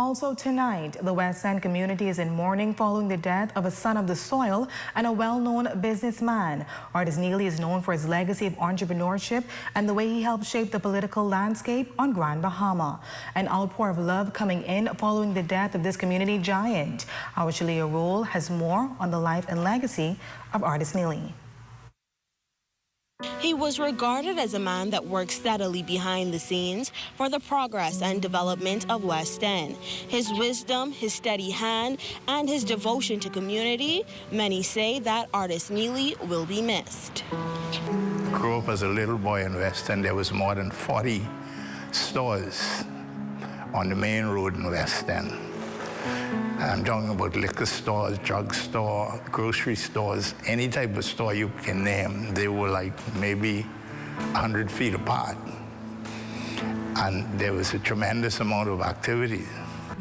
Also tonight, the West End community is in mourning following the death of a son of the soil and a well-known businessman. Artis Neely is known for his legacy of entrepreneurship and the way he helped shape the political landscape on Grand Bahama. An outpour of love coming in following the death of this community giant. Our Shalia Rule has more on the life and legacy of Artis Neely. He was regarded as a man that worked steadily behind the scenes for the progress and development of West End. His wisdom, his steady hand, and his devotion to community, many say that Artis Neely will be missed. I grew up as a little boy in West End. There was more than 40 stores on the main road in West End. I'm talking about liquor stores, drugstore, grocery stores, any type of store you can name. They were like maybe 100 feet apart. And there was a tremendous amount of activity.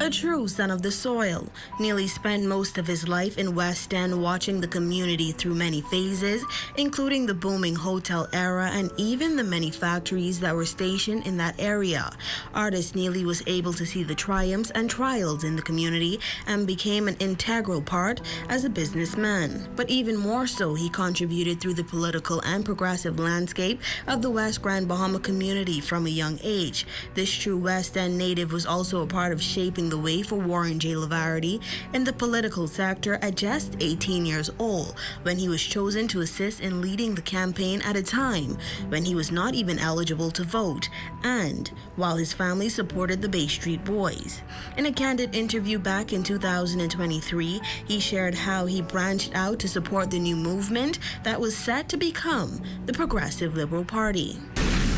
A true son of the soil, Neely spent most of his life in West End watching the community through many phases, including the booming hotel era and even the many factories that were stationed in that area. Artis Neely was able to see the triumphs and trials in the community and became an integral part as a businessman. But even more so, he contributed through the political and progressive landscape of the West Grand Bahama community from a young age. This true West End native was also a part of shaping the way for Warren J. Lavarity in the political sector at just 18 years old, when he was chosen to assist in leading the campaign at a time when he was not even eligible to vote, and while his family supported the Bay Street Boys. In a candid interview back in 2023, he shared how he branched out to support the new movement that was set to become the Progressive Liberal Party.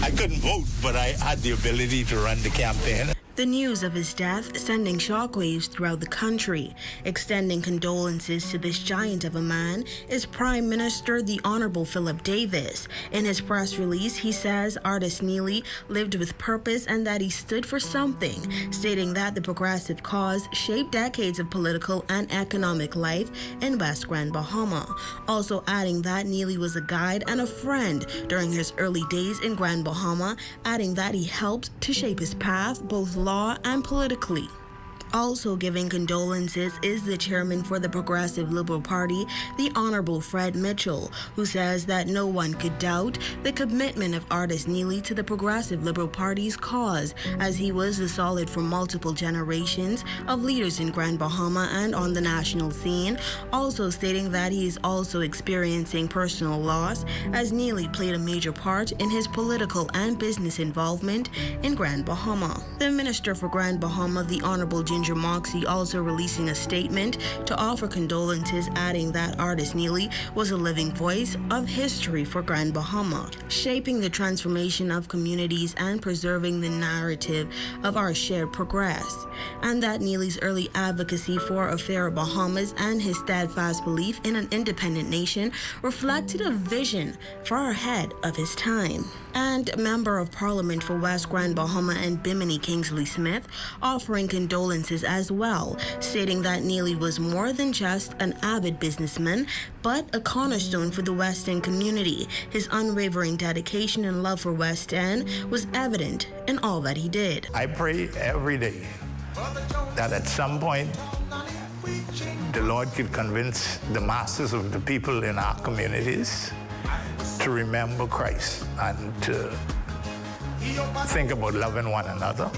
I couldn't vote, but I had the ability to run the campaign. The news of his death sending shockwaves throughout the country. Extending condolences to this giant of a man is Prime Minister the Honorable Philip Davis. In his press release, he says Artis Neely lived with purpose and that he stood for something, stating that the progressive cause shaped decades of political and economic life in West Grand Bahama. Also adding that Neely was a guide and a friend during his early days in Grand Bahama, adding that he helped to shape his path both law and politically. Also giving condolences is the chairman for the Progressive Liberal Party, the Honorable Fred Mitchell, who says that no one could doubt the commitment of Artis Neely to the Progressive Liberal Party's cause, as he was the solid for multiple generations of leaders in Grand Bahama and on the national scene, also stating that he is also experiencing personal loss, as Neely played a major part in his political and business involvement in Grand Bahama. The Minister for Grand Bahama, the Honorable Moxie, also releasing a statement to offer condolences, adding that Artis Neely was a living voice of history for Grand Bahama, shaping the transformation of communities and preserving the narrative of our shared progress, and that Neely's early advocacy for a fairer Bahamas and his steadfast belief in an independent nation reflected a vision far ahead of his time. And Member of Parliament for West Grand Bahama and Bimini Kingsley Smith offering condolences as well, stating that Neely was more than just an avid businessman, but a cornerstone for the West End community. His unwavering dedication and love for West End was evident in all that he did. I pray every day that at some point the Lord could convince the masses of the people in our communities to remember Christ and to think about loving one another.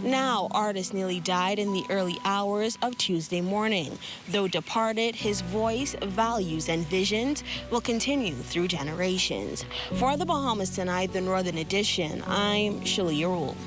Now, Artis Neely died in the early hours of Tuesday morning. Though departed, his voice, values, and visions will continue through generations. For the Bahamas Tonight, the Northern Edition, I'm Shalia Rule.